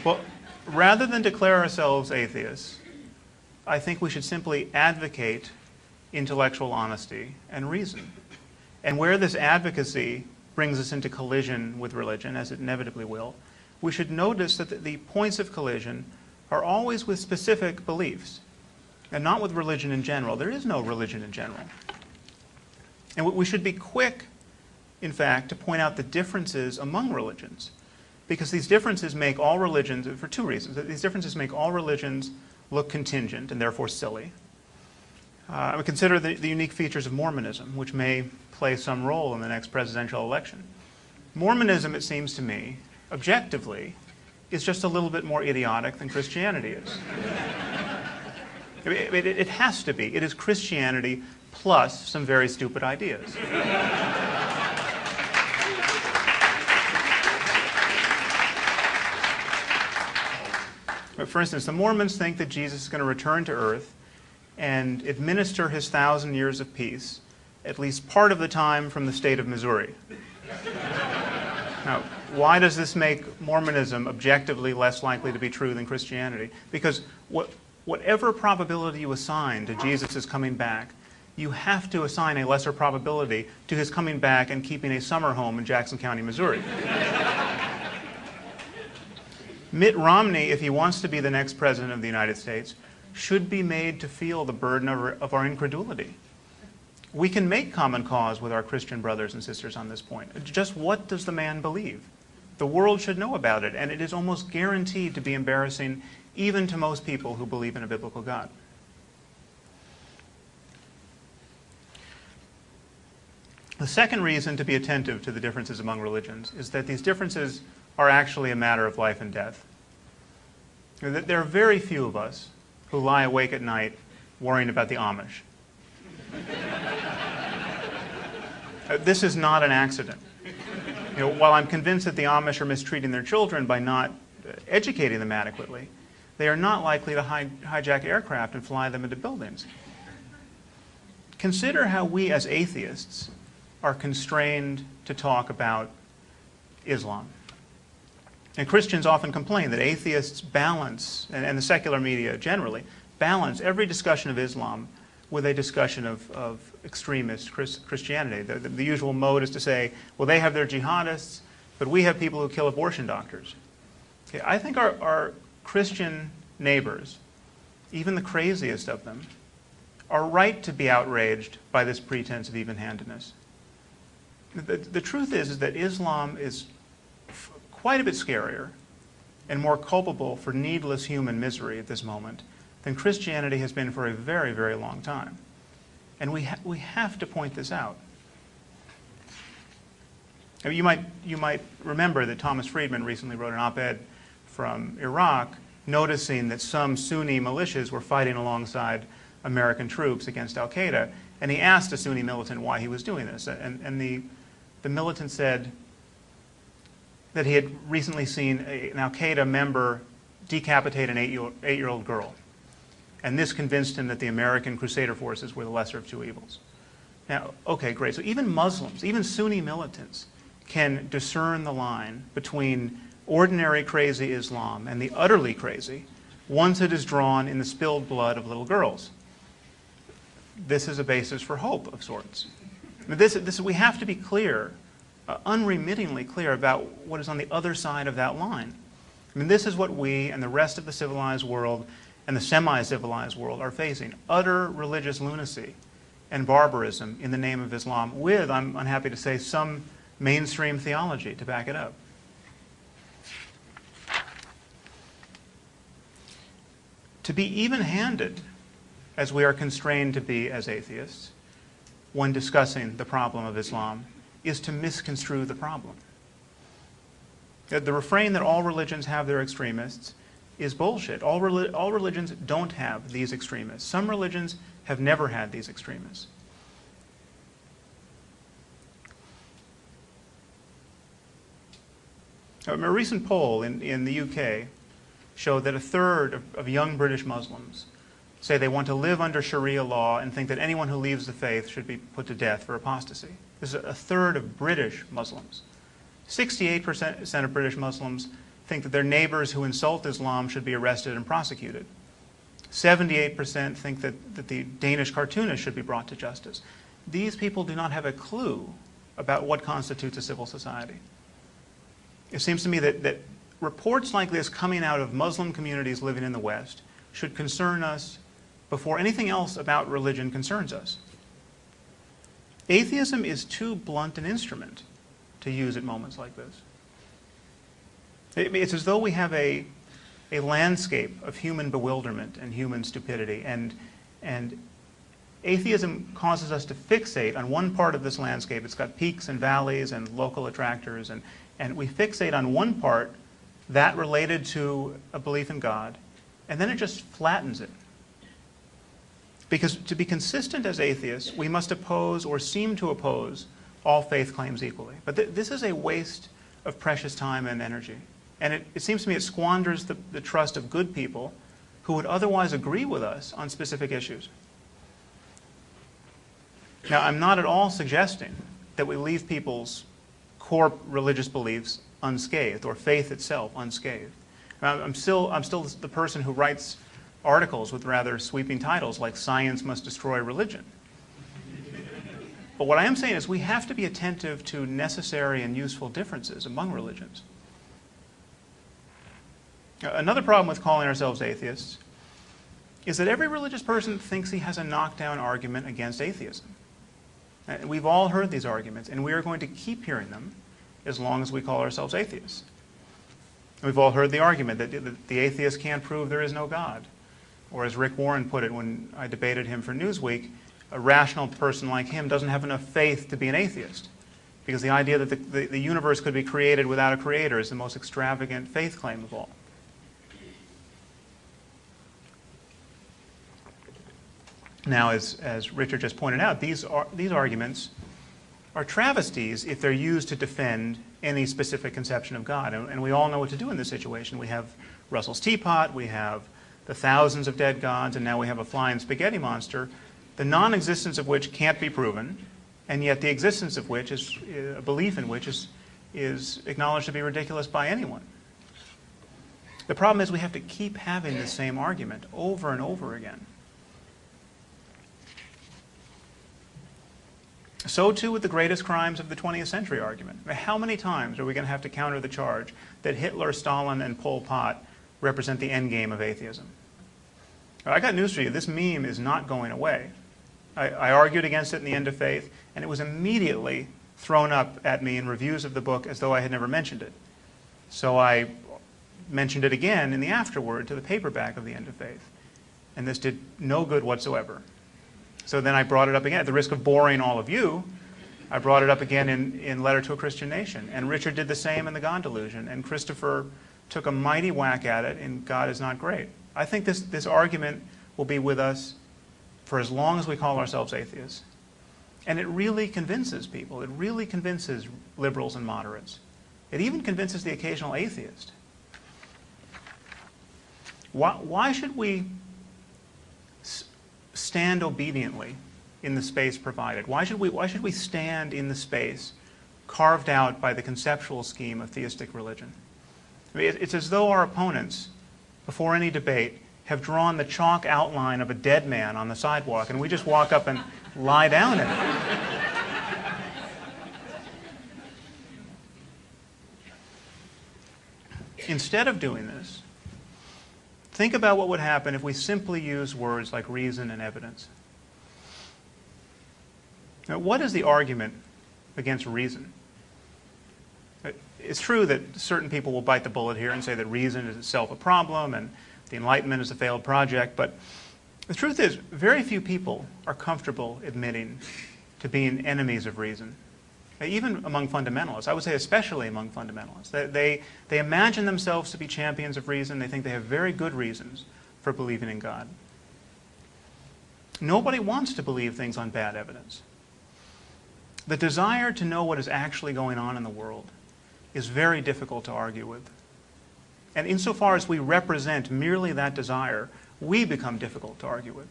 Well, rather than declare ourselves atheists, I think we should simply advocate intellectual honesty and reason. And where this advocacy brings us into collision with religion, as it inevitably will, we should notice that the points of collision are always with specific beliefs, and not with religion in general. There is no religion in general. And we should be quick, in fact, to point out the differences among religions, because these differences make all religions, for two reasons, these differences make all religions look contingent and therefore silly. We consider the unique features of Mormonism, which may play some role in the next presidential election. Mormonism, it seems to me, objectively, is just a little bit more idiotic than Christianity is. It has to be. It is Christianity plus some very stupid ideas. For instance, the Mormons think that Jesus is going to return to earth and administer his 1,000 years of peace at least part of the time from the state of Missouri. Now, why does this make Mormonism objectively less likely to be true than Christianity? Because whatever probability you assign to Jesus' coming back, you have to assign a lesser probability to his coming back and keeping a summer home in Jackson County, Missouri. Mitt Romney, if he wants to be the next president of the United States, should be made to feel the burden of our incredulity. We can make common cause with our Christian brothers and sisters on this point. Just what does the man believe? The world should know about it, and it is almost guaranteed to be embarrassing even to most people who believe in a biblical God. The second reason to be attentive to the differences among religions is that these differences are actually a matter of life and death. There are very few of us who lie awake at night worrying about the Amish. This is not an accident. While I'm convinced that the Amish are mistreating their children by not educating them adequately, they are not likely to hijack aircraft and fly them into buildings. Consider how we as atheists are constrained to talk about Islam. And Christians often complain that atheists balance, and the secular media generally, balance every discussion of Islam with a discussion of extremist Christianity. The usual mode is to say, well, they have their jihadists, but we have people who kill abortion doctors. Okay, I think our Christian neighbors, even the craziest of them, are right to be outraged by this pretense of even-handedness. The truth is that Islam is quite a bit scarier and more culpable for needless human misery at this moment than Christianity has been for a very, very long time. And we have to point this out. I mean, you might remember that Thomas Friedman recently wrote an op-ed from Iraq noticing that some Sunni militias were fighting alongside American troops against al-Qaeda, and he asked a Sunni militant why he was doing this. And the militant said that he had recently seen an al-Qaeda member decapitate an 8-year-old girl. And this convinced him that the American Crusader forces were the lesser of two evils. Now, okay, great. So even Muslims, even Sunni militants, can discern the line between ordinary crazy Islam and the utterly crazy once it is drawn in the spilled blood of little girls. This is a basis for hope of sorts. I mean, we have to be clear, unremittingly clear about what is on the other side of that line. I mean, this is what we and the rest of the civilized world and the semi-civilized world are facing: utter religious lunacy and barbarism in the name of Islam, with, I'm unhappy to say, some mainstream theology to back it up. To be even-handed, as we are constrained to be as atheists, when discussing the problem of Islam, is to misconstrue the problem. The refrain that all religions have their extremists is bullshit. All religions don't have these extremists. Some religions have never had these extremists. A recent poll in the UK showed that a third of young British Muslims say they want to live under Sharia law and think that anyone who leaves the faith should be put to death for apostasy. This is a third of British Muslims. 68% of British Muslims think that their neighbors who insult Islam should be arrested and prosecuted. 78% think that the Danish cartoonist should be brought to justice. These people do not have a clue about what constitutes a civil society. It seems to me that reports like this coming out of Muslim communities living in the West should concern us before anything else about religion concerns us. Atheism is too blunt an instrument to use at moments like this. It's as though we have a landscape of human bewilderment and human stupidity, and atheism causes us to fixate on one part of this landscape. It's got peaks and valleys and local attractors, and we fixate on one part, that related to a belief in God, and then it just flattens it. Because to be consistent as atheists, we must oppose or seem to oppose all faith claims equally. But this is a waste of precious time and energy. And it seems to me it squanders the trust of good people who would otherwise agree with us on specific issues. Now, I'm not at all suggesting that we leave people's core religious beliefs unscathed, or faith itself unscathed. I'm still the person who writes articles with rather sweeping titles like "Science Must Destroy Religion." But what I am saying is we have to be attentive to necessary and useful differences among religions. Another problem with calling ourselves atheists is that every religious person thinks he has a knockdown argument against atheism. We've all heard these arguments, and we are going to keep hearing them as long as we call ourselves atheists. We've all heard the argument that the atheist can't prove there is no God. Or as Rick Warren put it when I debated him for Newsweek, a rational person like him doesn't have enough faith to be an atheist. Because the idea that the universe could be created without a creator is the most extravagant faith claim of all. Now, as Richard just pointed out, these arguments are travesties if they're used to defend any specific conception of God. And we all know what to do in this situation. We have Russell's teapot, we have the thousands of dead gods, and now we have a flying spaghetti monster, the non-existence of which can't be proven, and yet the existence of which is a belief in which is acknowledged to be ridiculous by anyone. The problem is we have to keep having the same argument over and over again. So too with the greatest crimes of the 20th century argument. How many times are we going to have to counter the charge that Hitler, Stalin, and Pol Pot represent the end game of atheism? I got news for you. This meme is not going away. I argued against it in The End of Faith, and it was immediately thrown up at me in reviews of the book as though I had never mentioned it. So I mentioned it again in the afterword to the paperback of The End of Faith, and this did no good whatsoever. So then I brought it up again. At the risk of boring all of you, I brought it up again in Letter to a Christian Nation. And Richard did the same in The God Delusion. And Christopher took a mighty whack at it in God Is Not Great. I think this argument will be with us for as long as we call ourselves atheists. And it really convinces people. It really convinces liberals and moderates. It even convinces the occasional atheist. Why should we stand obediently in the space provided? Why should we stand in the space carved out by the conceptual scheme of theistic religion? I mean, it's as though our opponents, before any debate, have drawn the chalk outline of a dead man on the sidewalk, and we just walk up and lie down in it. Instead of doing this, think about what would happen if we simply use words like reason and evidence. Now, what is the argument against reason? It's true that certain people will bite the bullet here and say that reason is itself a problem and the Enlightenment is a failed project, but the truth is very few people are comfortable admitting to being enemies of reason. Even among fundamentalists, I would say especially among fundamentalists. They imagine themselves to be champions of reason. They think they have very good reasons for believing in God. Nobody wants to believe things on bad evidence. The desire to know what is actually going on in the world is very difficult to argue with. And insofar as we represent merely that desire, we become difficult to argue with.